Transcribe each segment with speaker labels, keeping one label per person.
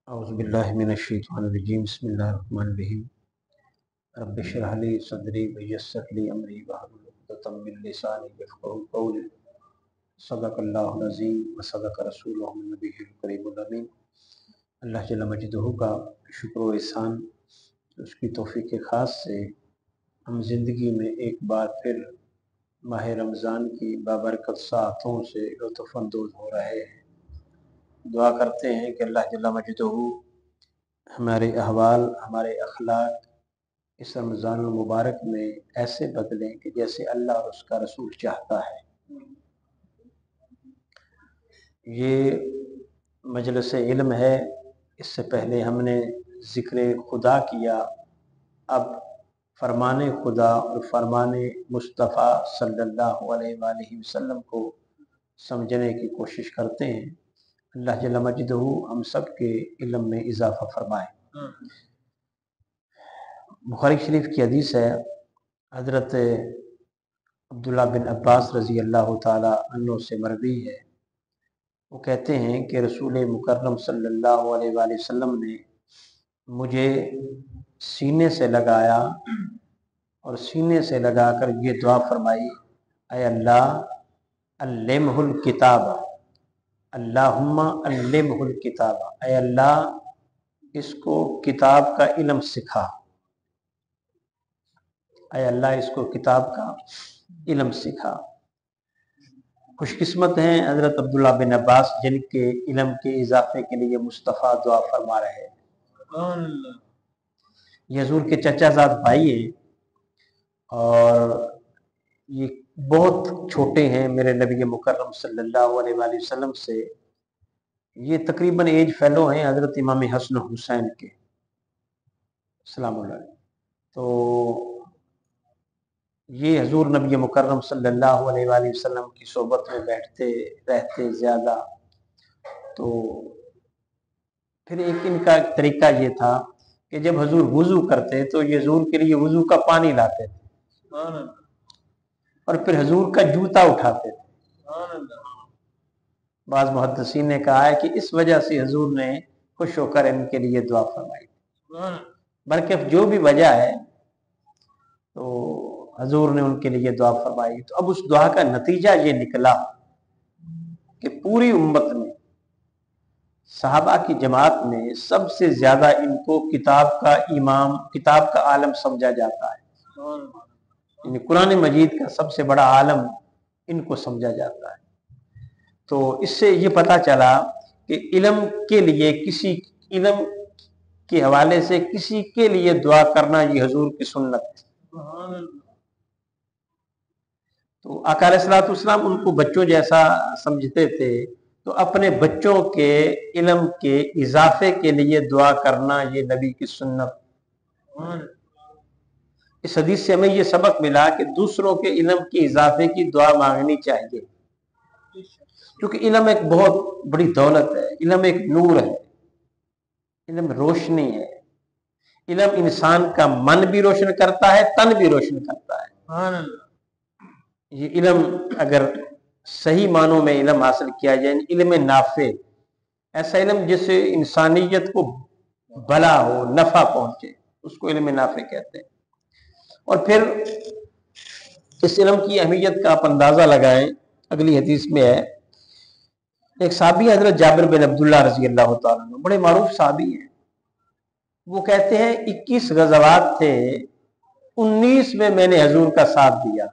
Speaker 1: औज़ुबिल्लाहिमिनश्शैतानिर्रजीम बिस्मिल्लाहिर्रहमानिर्रहीम रब्बि इश्रह ली सदरी वयस्सिर ली अमरी वहलुल उक़दतम मिन लिसानी यफ़क़हू क़ौली सदक़ल्लाहुल अज़ीम व सदक़ रसूलुहुन नबिय्युल करीमुल अमीन। अल्लाह जल्ल मजदहू का शुक्र व एहसान, उसकी तौफ़ीक़ ख़ास से हम ज़िंदगी में एक बार फिर माह रमज़ान की बाबरकत साअतों से लुत्फ़ अंदोज़ हो रहे हैं। दुआ करते हैं कि अल्लाह जल्ल मजदहू हमारे अहवाल, हमारे अखलाक इस रमज़ान मुबारक में ऐसे बदलें कि जैसे अल्लाह और उसका रसूल चाहता है। ये मजलिस इल्म है। इससे पहले हमने ज़िक्र खुदा किया, अब फरमाने खुदा और फरमाने मुस्तफ़ा सल्लल्लाहु अलैहि वसल्लम को समझने की कोशिश करते हैं। अल्लाह जल्ल मजदहू हम सब के इल्म में इजाफ़ा फरमाए। बुखारी शरीफ की हदीस है, हज़रत अब्दुल्ला बिन अब्बास रज़ी अल्लाह ताला अन्हु से मरवी है। वो कहते हैं कि रसूल मुकर्रम सल्लल्लाहु अलैहि वसल्लम ने मुझे सीने से लगाया और सीने से लगाकर ये दुआ फरमाई, ऐ अल्लाह अल्लिमहुल किताब, अल्लाहुम्मा अल्लिमहुल किताब, ऐ अल्लाह इसको किताब का इल्म सिखा, ऐ अल्लाह इसको किताब का इल्म सिखा। खुशकिस्मत हैं हज़रत अब्दुल्ला बिन अब्बास जिनके इल्म के इजाफे के लिए मुस्तफ़ा दुआ फरमा रहे हैं। ये हुज़ूर के चचाजाद भाई हैं और ये बहुत छोटे हैं मेरे नबी मुकर्रम सल्लल्लाहु अलैहि वसल्लम से। ये तकरीबन एज फेलो हैं हज़रत इमाम हसन हुसैन के सलाम अलैहि। तो ये हुज़ूर नबी मुकर्रम सल्लल्लाहु अलैहि वसल्लम की सोबत में बैठते रहते ज़्यादा। तो फिर एक इनका तरीका ये था कि जब हुज़ूर वुज़ू करते तो ये हुज़ूर के लिए वुज़ू का पानी लाते थे और फिर हुज़ूर का जूता उठाते थे। बाज़ मुहद्दिसीन ने कहा है कि इस वजह से हुज़ूर ने खुश होकर इनके लिए दुआ फरमाई। बल्कि जो भी वजह है तो हुज़ूर ने उनके लिए दुआ फरमाई। तो अब उस दुआ का नतीजा ये निकला कि पूरी उम्मत में सहाबा की जमात में सबसे ज्यादा इनको किताब का इमाम, किताब का आलम समझा जाता है। कुरान मजीद का सबसे बड़ा आलम इनको समझा जाता है। तो इससे ये पता चला कि इल्म के लिए, किसी इल्म के हवाले से किसी के लिए दुआ करना ये हुजूर की सुन्नत है। तो आका अलैहिस्सलाम उनको बच्चों जैसा समझते थे, तो अपने बच्चों के इल्म के इजाफे के लिए दुआ करना ये नबी की सुन्नत। इस हदीस से हमें ये सबक मिला कि दूसरों के इल्म के इजाफे की दुआ मांगनी चाहिए, क्योंकि इल्म एक बहुत बड़ी दौलत है, इल्म एक नूर है, इल्म रोशनी है। इल्म इंसान का मन भी रोशन करता है, तन भी रोशन करता है। ये इल्म अगर सही मानों में इल्म हासिल किया जाए, इल्म नाफे, ऐसा इल्म जिससे इंसानियत को भला हो, नफा पहुंचे, उसको इल्म नाफे कहते हैं। और फिर इस इल्म की अहमियत का आप अंदाजा लगाएं, अगली हदीस में है, एक साहबी हजरत जाबिर बिन अब्दुल्ला रज़ी अल्लाह तआला अन्हु, बड़े मारूफ साहबी हैं। वो कहते हैं 21 गज़वात थे, 19 में मैंने हजूर का साथ दिया।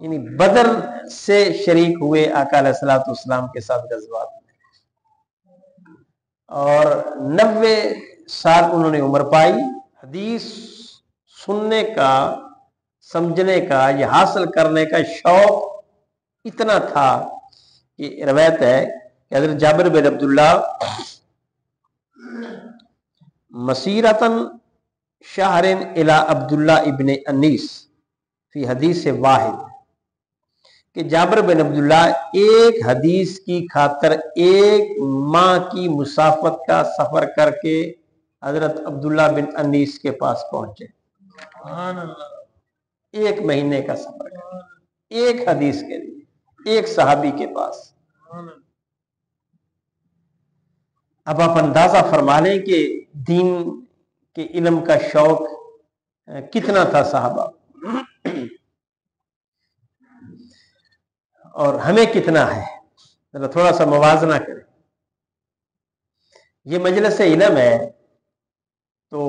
Speaker 1: यानी बदर से शरीक हुए आका अलैहिस्सलाम के साथ गज़वात में, और 90 साल उन्होंने उम्र पाई। हदीस सुनने का, समझने का, ये हासिल करने का शौक इतना था कि रवायत है कि हज़रत जाबिर बिन अब्दुल्ला मसीरतन शहरिन इला अब्दुल्ला इब्ने अनीस फी हदीस वाहिद, कि जाबिर बिन अब्दुल्ला एक हदीस की खातर एक माह की मुसाफत का सफर करके हजरत अब्दुल्ला बिन अनीस के पास पहुंचे। एक महीने का सफर करके एक हदीस के लिए, एक सहाबी के पास। अब आप अंदाजा फरमा लें कि दीन के इल्म का शौक कितना था साहबा, और हमें कितना है। जरा थोड़ा सा मुवाजना करें। ये मजलिस इल्म है तो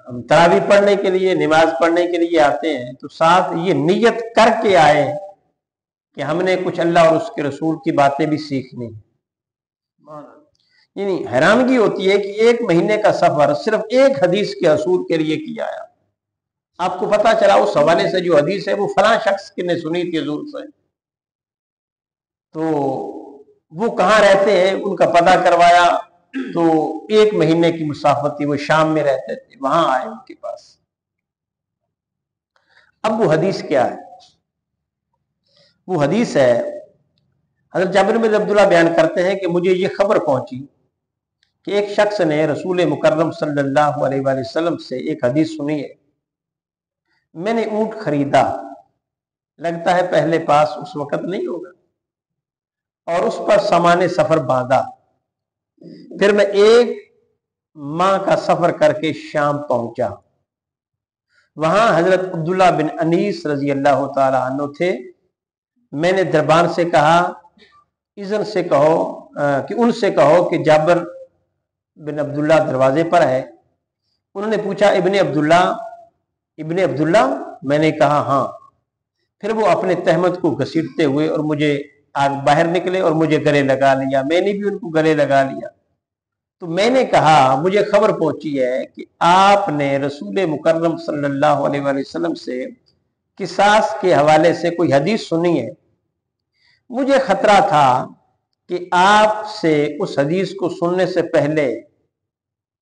Speaker 1: हम तरावी पढ़ने के लिए, नमाज पढ़ने के लिए आते हैं, तो साथ ये नियत करके आए कि हमने कुछ अल्लाह और उसके रसूल की बातें भी सीखनी। यानी हैरानगी होती है कि एक महीने का सफर सिर्फ एक हदीस के असूल के लिए किया है। आपको पता चला उस हवाले से जो हदीस है वो फलां शख्स ने सुनी थी हुजूर से, तो वो कहाँ रहते हैं उनका पता करवाया, तो एक महीने की मुसाफत थी, वो शाम में रहते थे, वहां आए उनके पास। अब वो हदीस क्या है? वो हदीस है, हज़रत जाबिर बिन अब्दुल्लाह बयान करते हैं कि मुझे ये खबर पहुंची कि एक शख्स ने रसूल मुकर्रम सल्लल्लाहु अलैहि वसल्लम से एक हदीस सुनी है। मैंने ऊंट खरीदा, लगता है पहले पास उस वक्त नहीं होगा, और उस पर सामान्य सफर बांधा। फिर मैं एक माह का सफर करके शाम पहुंचा। वहां हजरत अब्दुल्ला बिन अनीस रजी अल्लाह ताला अन्हु थे। मैंने दरबान से कहा, इज़न से कहो कि उनसे कहो कि जाबिर बिन अब्दुल्ला दरवाजे पर है। उन्होंने पूछा, इब्ने अब्दुल्ला, इब्ने अब्दुल्ला? मैंने कहा हाँ। फिर वो अपने तहमत को घसीटते हुए और मुझे बाहर निकले और मुझे गले लगा लिया। मैंने भी उनको गले लगा लिया। तो मैंने कहा, मुझे खबर पहुंची है कि आपने रसूल मुकर्रम सल्लल्लाहु अलैहि वसल्लम से किसास के हवाले से कोई हदीस सुनी है। मुझे खतरा था कि आपसे उस हदीस को सुनने से पहले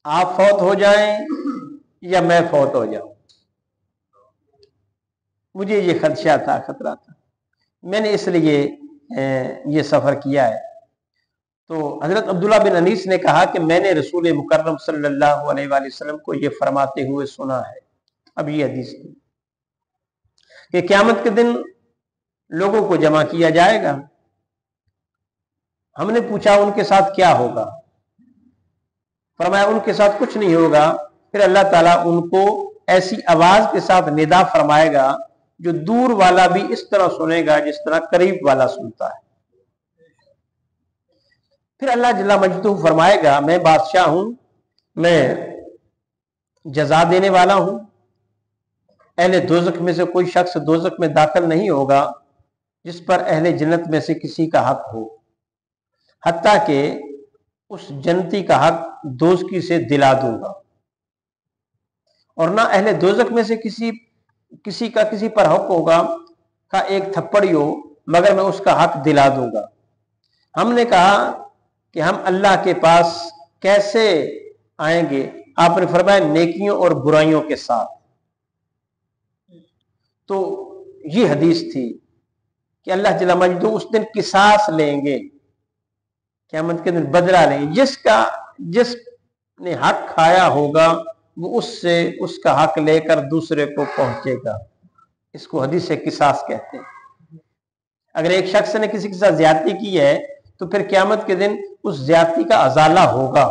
Speaker 1: आप फौत हो जाएं या मैं फौत हो जाऊं। मुझे ये खदशा था, खतरा था, मैंने इसलिए ये सफर किया है। तो हजरत अब्दुल्ला बिन अनीस ने कहा कि मैंने रसूल मुकर्रम सल्लल्लाहु अलैहि वसल्लम को ये फरमाते हुए सुना है। अब ये हदीस कि क़यामत के दिन लोगों को जमा किया जाएगा। हमने पूछा उनके साथ क्या होगा? फरमाया उनके साथ कुछ नहीं होगा, फिर अल्लाह ताला उनको ऐसी आवाज के साथ निदा फरमाएगा जो दूर वाला भी इस तरह सुनेगा जिस तरह करीब वाला सुनता है। फिर अल्लाह जल्ला मजदूह फरमाएगा, मैं बादशाह हूं, मैं जजा देने वाला हूं। अहले दोजख में से कोई शख्स दोजख में दाखिल नहीं होगा जिस पर अहले जन्नत में से किसी का हक हो, हत्ता कि उस जन्नती का हक दोज़की से दिला दूंगा, और ना अहले दोजख में से किसी का किसी पर हक होगा का एक थप्पड़ी हो, मगर मैं उसका हक दिला दूंगा। हमने कहा कि हम अल्लाह के पास कैसे आएंगे? आपने फरमाया नेकियों और बुराइयों के साथ। तो ये हदीस थी कि अल्लाह जल्ला मजदूह उस दिन किसास लेंगे, क़यामत के दिन बदला लेंगे। जिसने हक खाया होगा वो उससे उसका हक लेकर दूसरे को पहुंचेगा। इसको हदीस किसास कहते हैं। अगर एक शख्स ने किसी के साथ ज्यादती की है तो फिर क़यामत के दिन उस ज्यादती का अजाला होगा।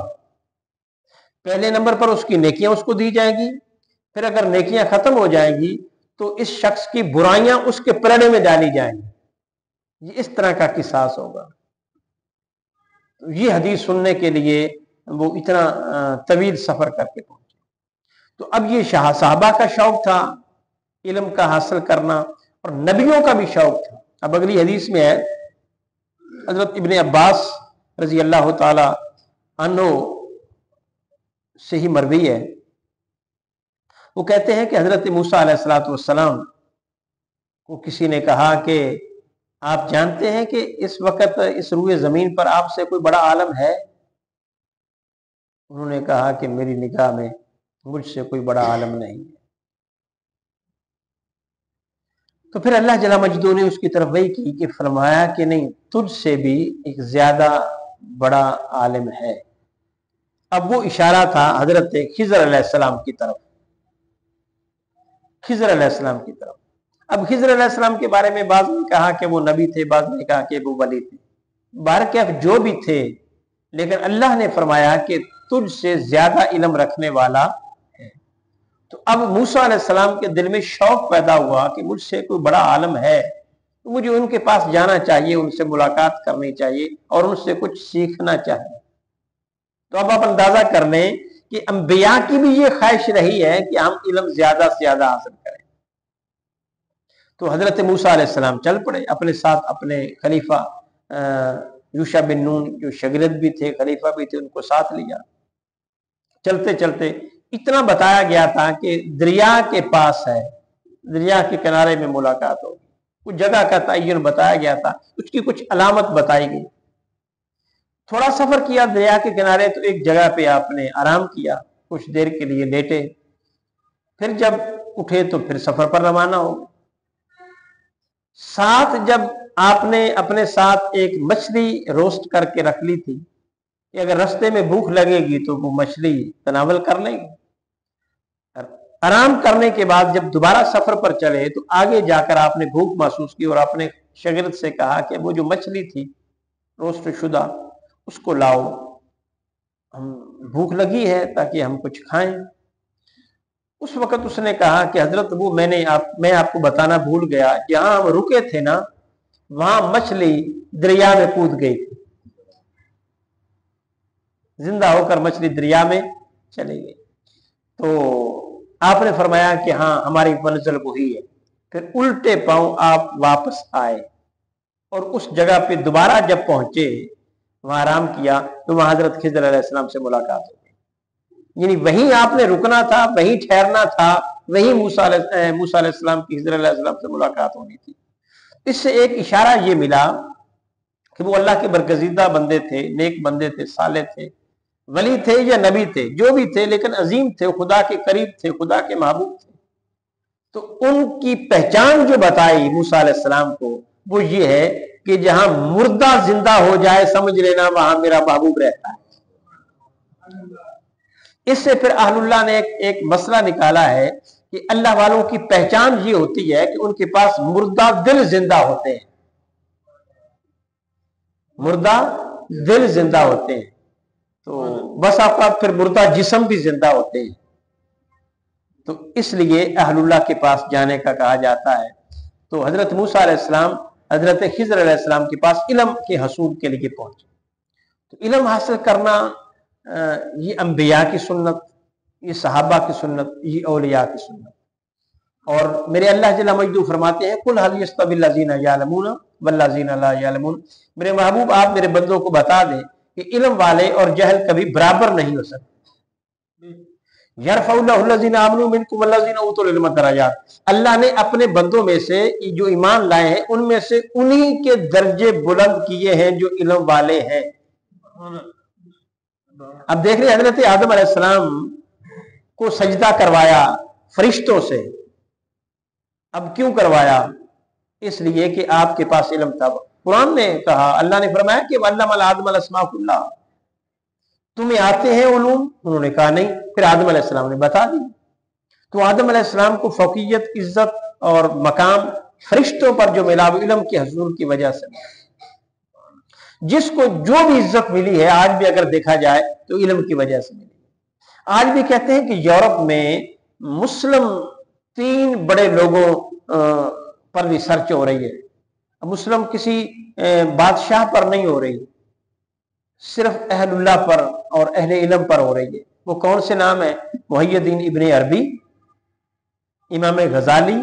Speaker 1: पहले नंबर पर उसकी नेकियां उसको दी जाएंगी, फिर अगर नेकियां खत्म हो जाएंगी तो इस शख्स की बुराइयां उसके परड़े में डाली जाएंगी। ये इस तरह का किसास होगा। तो ये हदीस सुनने के लिए वो इतना तवील सफर करके पहुंचे। तो अब ये साहबा का शौक था इल्म का हासिल करना, और नबियों का भी शौक था। अब अगली हदीस में है, हजरत इब्ने अब्बास रजी अल्लाह ताला अन्हो से ही मरवी है। वो कहते हैं कि हजरत मूसा अलैहिस्सलातु वस्सलाम को किसी ने कहा कि आप जानते हैं कि इस वक्त इस रूए जमीन पर आपसे कोई बड़ा आलम है? उन्होंने कहा कि मेरी निगाह में मुझसे कोई बड़ा आलम नहीं है। तो फिर अल्लाह जल्ला मजदूह ने उसकी तरफ वही की कि फरमाया कि नहीं, तुझसे भी एक ज्यादा बड़ा आलिम है। अब वो इशारा था हजरत खिज़र अलैहिस्सलाम की तरफ, खिज़र अलैहिस्सलाम की तरफ। अब खिज़र अलैहिस्सलाम के बारे में बाज़ ने कहा कि वो नबी थे, बाज़ ने कहा कि वो वली थे। बाहर क्या जो भी थे, لیکن اللہ نے فرمایا کہ تجھ سے زیادہ علم رکھنے والا ہے۔ تو اب موسیٰ علیہ السلام کے دل میں شوق پیدا ہوا کہ مجھ سے کوئی بڑا عالم ہے، مجھے ان کے پاس جانا چاہیے، ان سے ملاقات کرنی چاہیے اور ان سے کچھ سیکھنا چاہیے۔ تو اب آپ اندازہ کر لیں کہ انبیاء کی بھی یہ خواہش رہی ہے کہ ہم علم زیادہ سے زیادہ حاصل کریں۔ تو حضرت موسیٰ علیہ السلام چل پڑے، اپنے ساتھ اپنے خلیفہ یوشع بن نون جو شاگرد بھی تھے، خلیفہ بھی تھے، ان کو ساتھ لیا۔ چلتے چلتے اتنا بتایا گیا تھا کہ دریا کے پاس ہے، دریا کے کنارے میں ملاقات ہوگی، کچھ جگہ کا تعین بتایا گیا تھا، اس کی کچھ علامت بتائی گئی۔ تھوڑا سفر کیا دریا کے کنارے تو ایک جگہ پہ آپ نے آرام کیا، کچھ دیر کے لیے لیٹے، پھر جب اٹھے تو پھر سفر پر روانہ ہو گئے۔ ساتھ جب آپ نے اپنے ساتھ ایک مچھلی روسٹ کر کے رکھ لی تھی کہ اگر رستے میں بھوک لگے گی تو وہ مچھلی تناول کر لیں گے۔ آرام کرنے کے بعد جب دوبارہ سفر پر چلے تو آگے جا کر آپ نے بھوک محسوس کی اور اپنے شاگرد سے کہا کہ وہ جو مچھلی تھی روسٹ شدہ اس کو لاؤ، ہم بھوک لگی ہے تاکہ ہم کچھ کھائیں۔ اس وقت اس نے کہا کہ حضرت وہ میں آپ کو بتانا بھول گیا، جہاں ہم رکے تھے نا وہاں مچھلی دریا میں کود گئی تھی، زندہ ہو کر مچھلی دریا میں چلی گئی۔ تو آپ نے فرمایا کہ ہاں ہماری منزل وہی ہے۔ پھر الٹے پاؤں آپ واپس آئے اور اس جگہ پہ دوبارہ جب پہنچے وہاں آرام کیا تو وہاں حضرت خضر علیہ السلام سے ملاقات ہو گئی، یعنی وہیں آپ نے رکنا تھا، وہیں ٹھہرنا تھا، وہیں موسیٰ علیہ السلام کی خضر علیہ السلام سے ملاقات ہونی تھی۔ اس سے ایک اشارہ یہ ملا کہ وہ اللہ کے برگزیدہ بندے تھے، نیک بندے تھے، صالح تھے، ولی تھے یا نبی تھے، جو بھی تھے لیکن عظیم تھے، خدا کے قریب تھے، خدا کے محبوب تھے۔ تو ان کی پہچان جو بتائی موسیٰ علیہ السلام کو وہ یہ ہے کہ جہاں مردہ زندہ ہو جائے سمجھ لینا وہاں میرا محبوب رہتا ہے۔ اس سے پھر اہل اللہ نے ایک مسئلہ نکالا ہے کہ اللہ والوں کی پہچان یہ ہوتی ہے کہ ان کے پاس مردہ دل زندہ ہوتے ہیں، مردہ دل زندہ ہوتے ہیں، تو بس آپ کا پھر مردہ جسم بھی زندہ ہوتے ہیں۔ تو اس لیے اہل اللہ کے پاس جانے کا کہا جاتا ہے۔ تو حضرت موسیٰ علیہ السلام حضرت خضر علیہ السلام کے پاس علم کے حصول کے لیے پہنچے۔ تو علم حاصل کرنا یہ انبیاء کی سنت، یہ صحابہ کی سنت، یہ اولیاء کی سنت۔ اور میرے اللہ جل مجدہ فرماتے ہیں قُلْ هَلْ يَسْتَوِي الَّذِينَ يَعْلَمُونَ وَالَّذِينَ لَا يَعْلَمُونَ، میرے محبوب آپ میرے بندوں کو بتا دیں کہ علم والے اور جہل کبھی برابر نہیں ہو سکتے۔ يَرْفَعُ اللَّهُ الَّذِينَ آمَنُوا مِنكُمْ وَالَّذِينَ أُوتُوا الْعِلْمَ دَرَجَاتٍ، اللہ نے اپنے بندوں میں سے جو ایمان لائے ہیں ان میں سے انہی کے درجے بلند کیے ہیں جو علم والے ہیں۔ اب دیکھ رہے حضرت آدم علیہ السلام کو سجدہ کروایا فرشتوں سے، اب کیوں کروایا؟ اس لیے کہ آپ کے پاس علم تھا۔ قرآن نے کہا، اللہ نے فرمایا کہ وَعَلَّمَ آدَمَ الْأَسْمَاءَ كُلَّهَا، تمہیں آتے ہیں علوم؟ انہوں نے کہا نہیں، پھر آدم علیہ السلام نے بتا دی۔ تو آدم علیہ السلام کو فوقیت، عزت اور مقام فرشتوں پر جو ملا وہ علم کے حصول کی وجہ سے۔ جس کو جو بھی عزت ملی ہے آج بھی اگر دیکھا جائے تو علم کی وجہ سے ملی۔ آج بھی کہتے ہیں کہ یورپ میں مسلم 3 بڑے لوگوں پر ریسرچ ہو رہی ہے، مسلم کسی بادشاہ پر نہیں ہو رہی، صرف اہل اللہ پر اور اہل علم پر ہو رہی ہے۔ وہ کون سے نام ہیں؟ محی الدین ابن عربی، امام غزالی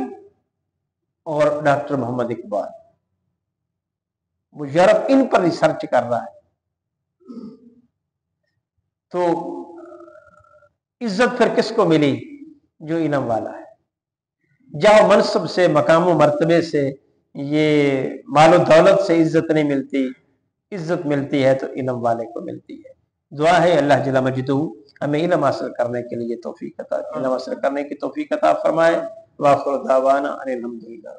Speaker 1: اور ڈاکٹر محمد اقبال۔ وہ یورپ ان پر ریسرچ کر رہا ہے۔ تو عزت پھر کس کو ملی؟ جو علم والا ہے۔ جاؤ منصب سے، مقام و مرتبے سے، یہ مال و دولت سے عزت نہیں ملتی، عزت ملتی ہے تو علم والے کو ملتی ہے۔ دعا ہے اللہ جل مجدہ ہمیں علم حاصل کرنے کے لیے توفیق عطا، علم حاصل کرنے کی توفیق عطا فرمائے۔ وآخر دعوانا ان الحمدللہ۔